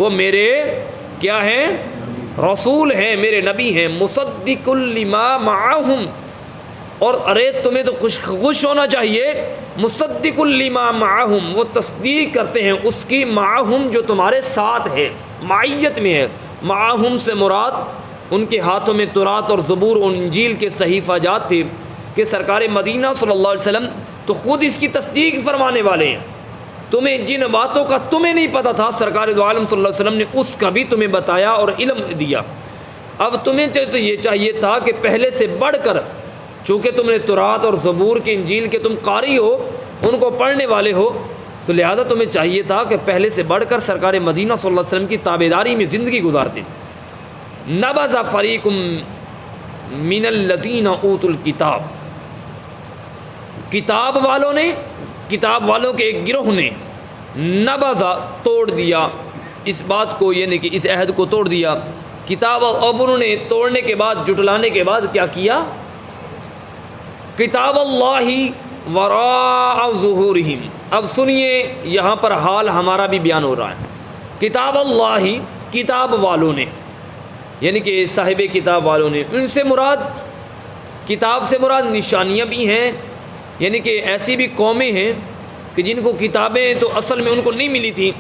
وہ میرے کیا ہیں؟ رسول ہیں، میرے نبی ہیں۔ مصدق لما معہم، اور ارے تمہیں تو خوش ہونا چاہیے، مصدق لما معہم، وہ تصدیق کرتے ہیں اس کی، معہم جو تمہارے ساتھ ہے، معیت میں ہے۔ معہم سے مراد ان کے ہاتھوں میں تورات اور زبور اور انجیل کے صحیفہ جات تھے کہ سرکار مدینہ صلی اللہ علیہ وسلم تو خود اس کی تصدیق فرمانے والے ہیں۔ تمہیں جن باتوں کا تمہیں نہیں پتہ تھا، سرکار دو عالم صلی اللہ علیہ وسلم نے اس کا بھی تمہیں بتایا اور علم دیا۔ اب تمہیں تو یہ چاہیے تھا کہ پہلے سے بڑھ کر، چونکہ تم نے تورات اور زبور کے انجیل کے تم قاری ہو، ان کو پڑھنے والے ہو، تو لہذا تمہیں چاہیے تھا کہ پہلے سے بڑھ کر سرکار مدینہ صلی اللہ علیہ وسلم کی تابعداری میں زندگی گزارتے۔ نبذ فریق من الذین اوتوا الکتاب، کتاب والوں نے، کتاب والوں کے ایک گروہ نے، نبذ توڑ دیا اس بات کو، یعنی کہ اس عہد کو توڑ دیا کتاب، اب انہوں نے توڑنے کے بعد، جٹلانے کے بعد کیا کیا؟ کتاب اللہ وراء ظہورہم۔ اب سنیے یہاں پر حال ہمارا بھی بیان ہو رہا ہے۔ کتاب اللہ، کتاب والوں نے، یعنی کہ صاحب کتاب والوں نے، ان سے مراد، کتاب سے مراد نشانیاں بھی ہیں، یعنی کہ ایسی بھی قومیں ہیں کہ جن کو کتابیں تو اصل میں ان کو نہیں ملی تھیں،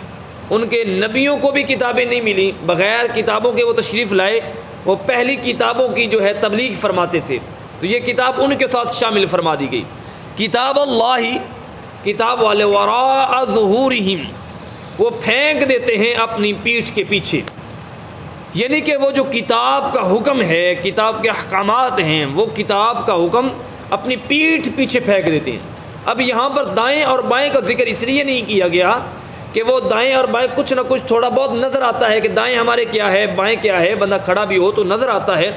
ان کے نبیوں کو بھی کتابیں نہیں ملی، بغیر کتابوں کے وہ تشریف لائے، وہ پہلی کتابوں کی جو ہے تبلیغ فرماتے تھے، تو یہ کتاب ان کے ساتھ شامل فرما دی گئی۔ کتاب اللہ، کتاب والے، وراء ظہورہم، وہ پھینک دیتے ہیں اپنی پیٹھ کے پیچھے، یعنی کہ وہ جو کتاب کا حکم ہے، کتاب کے احکامات ہیں، وہ کتاب کا حکم اپنی پیٹھ پیچھے پھینک دیتے ہیں۔ اب یہاں پر دائیں اور بائیں کا ذکر اس لیے نہیں کیا گیا کہ وہ دائیں اور بائیں کچھ نہ کچھ تھوڑا بہت نظر آتا ہے کہ دائیں ہمارے کیا ہے، بائیں کیا ہے، بندہ کھڑا بھی ہو تو نظر آتا ہے،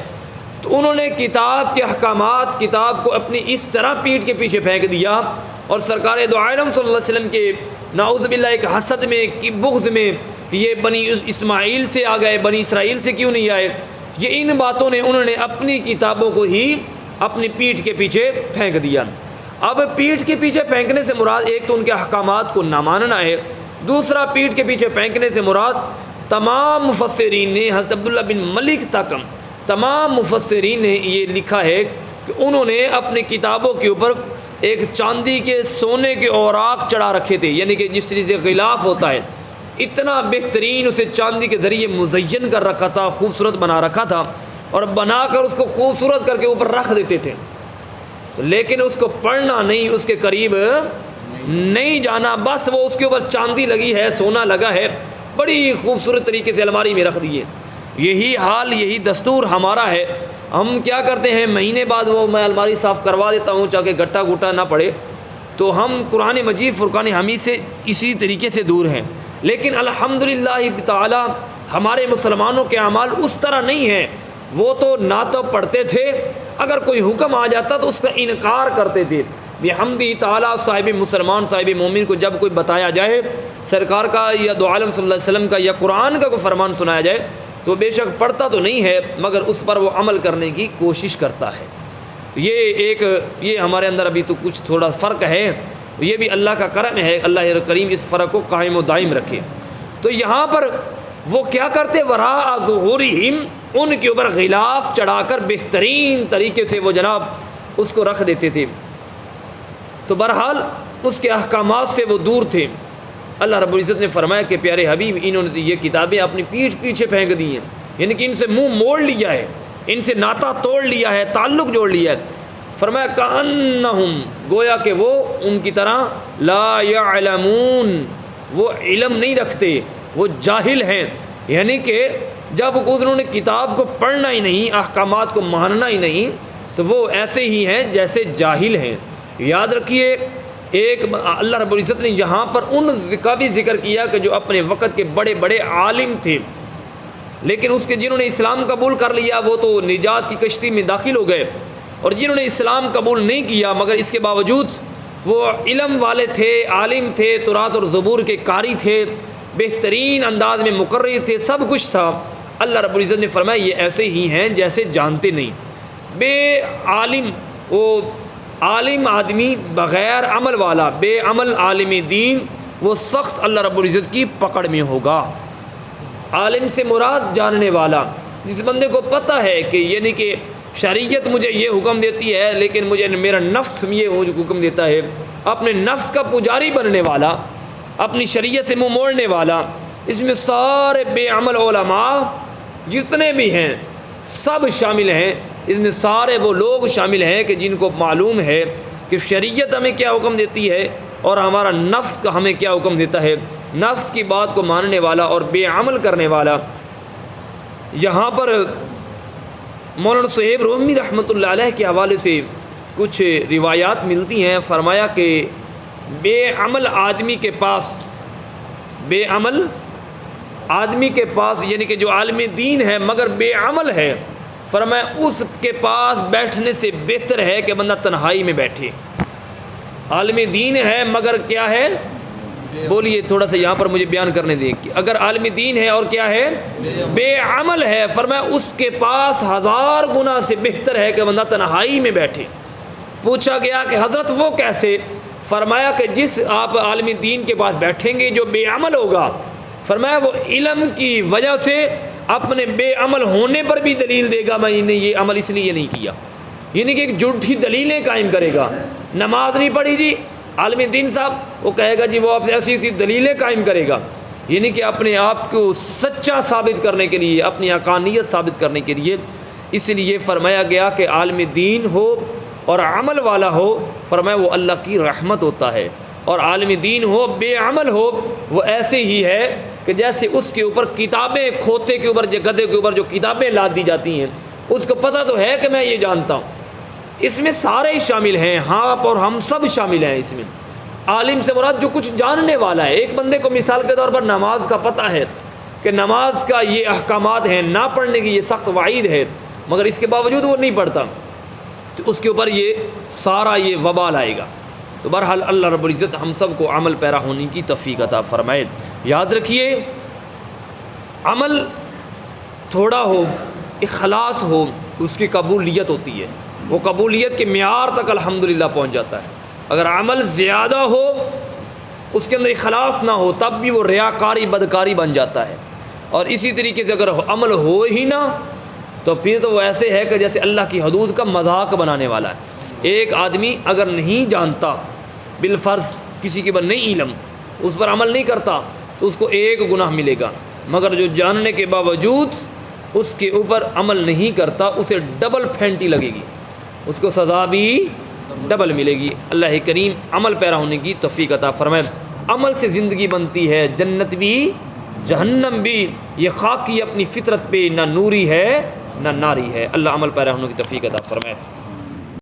تو انہوں نے کتاب کے احکامات، کتاب کو اپنی اس طرح پیٹھ کے پیچھے پھینک دیا، اور سرکار دو عالم صلی اللہ علیہ وسلم کے نعوذ باللہ ایک حسد میں، کہ بغض میں، کہ یہ بنی اسماعیل سے آ گئے، بنی اسرائیل سے کیوں نہیں آئے، یہ ان باتوں نے انہوں نے اپنی کتابوں کو ہی اپنی پیٹھ کے پیچھے پھینک دیا۔ اب پیٹھ کے پیچھے پھینکنے سے مراد ایک تو ان کے احکامات کو نہ ماننا ہے، دوسرا پیٹھ کے پیچھے پھینکنے سے مراد تمام مفسرین نے، حضرت عبداللہ بن ملک تک تمام مفسرین نے یہ لکھا ہے کہ انہوں نے اپنی کتابوں کے اوپر ایک چاندی کے، سونے کے اوراق چڑھا رکھے تھے، یعنی کہ جس طریقے سے غلاف ہوتا ہے، اتنا بہترین اسے چاندی کے ذریعے مزین کر رکھا تھا، خوبصورت بنا رکھا تھا، اور بنا کر اس کو خوبصورت کر کے اوپر رکھ دیتے تھے، لیکن اس کو پڑھنا نہیں، اس کے قریب نہیں جانا، بس وہ اس کے اوپر چاندی لگی ہے، سونا لگا ہے، بڑی خوبصورت طریقے سے الماری میں رکھ دیے۔ یہی حال، یہی دستور ہمارا ہے۔ ہم کیا کرتے ہیں، مہینے بعد وہ میں الماری صاف کروا دیتا ہوں تاکہ گٹا گٹا نہ پڑے، تو ہم قرآن مجید فرقان حمید سے اسی طریقے سے دور ہیں، لیکن الحمدللہ تعالی ہمارے مسلمانوں کے اعمال اس طرح نہیں ہیں۔ وہ تو نہ تو پڑھتے تھے، اگر کوئی حکم آ جاتا تو اس کا انکار کرتے تھے۔ بحمدہ تعالی صاحب مسلمان، صاحب مومن کو جب کوئی بتایا جائے سرکار کا یا دو عالم صلی اللہ علیہ وسلم کا یا قرآن کا کوئی فرمان سنایا جائے تو بے شک پڑھتا تو نہیں ہے، مگر اس پر وہ عمل کرنے کی کوشش کرتا ہے۔ تو یہ ہمارے اندر ابھی تو کچھ تھوڑا فرق ہے، یہ بھی اللہ کا کرم ہے، اللہ کریم اس فرق کو قائم و دائم رکھے۔ تو یہاں پر وہ کیا کرتے، وراء ظہورہم، ان کے اوپر غلاف چڑھا کر بہترین طریقے سے وہ جناب اس کو رکھ دیتے تھے۔ تو بہرحال اس کے احکامات سے وہ دور تھے۔ اللہ رب العزت نے فرمایا کہ پیارے حبیب، انہوں نے یہ کتابیں اپنی پیٹھ پیچھے پھینک دی ہیں، یعنی کہ ان سے منہ موڑ لیا ہے، ان سے ناطہ توڑ لیا ہے، تعلق جوڑ لیا ہے۔ فرمایا کأنہم، گویا کہ وہ ان کی طرح، لا یعلمون، وہ علم نہیں رکھتے، وہ جاہل ہیں، یعنی کہ جب انہوں نے کتاب کو پڑھنا ہی نہیں، احکامات کو ماننا ہی نہیں، تو وہ ایسے ہی ہیں جیسے جاہل ہیں۔ یاد رکھیے، ایک اللہ رب العزت نے یہاں پر ان کا بھی ذکر کیا کہ جو اپنے وقت کے بڑے بڑے عالم تھے، لیکن اس کے جنہوں نے اسلام قبول کر لیا وہ تو نجات کی کشتی میں داخل ہو گئے، اور جنہوں نے اسلام قبول نہیں کیا مگر اس کے باوجود وہ علم والے تھے، عالم تھے، تورات اور زبور کے قاری تھے، بہترین انداز میں مقرر تھے، سب کچھ تھا، اللہ رب العزت نے فرمایا یہ ایسے ہی ہیں جیسے جانتے نہیں۔ بے عالم، وہ عالم آدمی بغیر عمل والا، بے عمل عالم دین، وہ سخت اللہ رب العزت کی پکڑ میں ہوگا۔ عالم سے مراد جاننے والا، جس بندے کو پتہ ہے کہ یعنی کہ شریعت مجھے یہ حکم دیتی ہے لیکن مجھے میرا نفس یہ حکم دیتا ہے، اپنے نفس کا پجاری بننے والا، اپنی شریعت سے منہ موڑنے والا۔ اس میں سارے بے عمل علماء جتنے بھی ہیں سب شامل ہیں، اس میں سارے وہ لوگ شامل ہیں کہ جن کو معلوم ہے کہ شریعت ہمیں کیا حکم دیتی ہے اور ہمارا نفس کا ہمیں کیا حکم دیتا ہے۔ نفس کی بات کو ماننے والا اور بے عمل کرنے والا۔ یہاں پر مولانا صہیب رومی رحمۃ اللہ علیہ کے حوالے سے کچھ روایات ملتی ہیں، فرمایا کہ بے عمل آدمی کے پاس یعنی کہ جو عالم دین ہے مگر بے عمل ہے، فرمایا اس کے پاس بیٹھنے سے بہتر ہے کہ بندہ تنہائی میں بیٹھے۔ عالم دین ہے مگر کیا ہے، بولیے تھوڑا سا یہاں پر مجھے بیان کرنے دیں کہ اگر عالم دین ہے اور کیا ہے، بے عمل ہے، فرمایا اس کے پاس 1000 گنا سے بہتر ہے کہ بندہ تنہائی میں بیٹھے۔ پوچھا گیا کہ حضرت وہ کیسے؟ فرمایا کہ جس آپ عالم دین کے پاس بیٹھیں گے جو بے عمل ہوگا، فرمایا وہ علم کی وجہ سے اپنے بے عمل ہونے پر بھی دلیل دے گا، میں نے یہ عمل اس لیے نہیں کیا، یعنی کہ ایک جھوٹی دلیلیں قائم کرے گا۔ نماز نہیں پڑھی جی عالم دین صاحب، وہ کہے گا جی وہ ایسی ایسی دلیلیں قائم کرے گا، یعنی کہ اپنے آپ کو سچا ثابت کرنے کے لیے، اپنی حقانیت ثابت کرنے کے لیے۔ اس لیے فرمایا گیا کہ عالم دین ہو اور عمل والا ہو، فرمایا وہ اللہ کی رحمت ہوتا ہے، اور عالم دین ہو بے عمل ہو وہ ایسے ہی ہے کہ جیسے اس کے اوپر کتابیں، کھوتے کے اوپر، گدھے کے اوپر جو کتابیں لاد دی جاتی ہیں، اس کو پتہ تو ہے کہ میں یہ جانتا ہوں۔ اس میں سارے ہی شامل ہیں، آپ اور ہم سب شامل ہیں اس میں۔ عالم سے مراد جو کچھ جاننے والا ہے۔ ایک بندے کو مثال کے طور پر نماز کا پتہ ہے کہ نماز کا یہ احکامات ہیں، نہ پڑھنے کی یہ سخت وعید ہے، مگر اس کے باوجود وہ نہیں پڑھتا، تو اس کے اوپر یہ سارا یہ وبال آئے گا۔ تو بہرحال اللہ رب العزت ہم سب کو عمل پیرا ہونے کی توفیق عطا فرمائے۔ یاد رکھیے عمل تھوڑا ہو، اخلاص ہو، اس کی قبولیت ہوتی ہے، وہ قبولیت کے معیار تک الحمدللہ پہنچ جاتا ہے۔ اگر عمل زیادہ ہو، اس کے اندر اخلاص نہ ہو، تب بھی وہ ریاکاری، بدکاری بن جاتا ہے۔ اور اسی طریقے سے اگر عمل ہو ہی نہ تو پھر تو وہ ایسے ہے کہ جیسے اللہ کی حدود کا مذاق بنانے والا ہے۔ ایک آدمی اگر نہیں جانتا، بالفرض کسی کے بعد نہیں علم، اس پر عمل نہیں کرتا تو اس کو 1 گناہ ملے گا، مگر جو جاننے کے باوجود اس کے اوپر عمل نہیں کرتا، اسے ڈبل پھینٹی لگے گی، اس کو سزا بھی ڈبل ملے گی۔ اللہ کریم عمل پیرا ہونے کی توفیق عطا فرمائے۔ عمل سے زندگی بنتی ہے، جنت بھی جہنم بھی، یہ خاکی اپنی فطرت پہ نہ نوری ہے نہ ناری ہے۔ اللہ عمل پیرا ہونے کی توفیق عطا فرمائے۔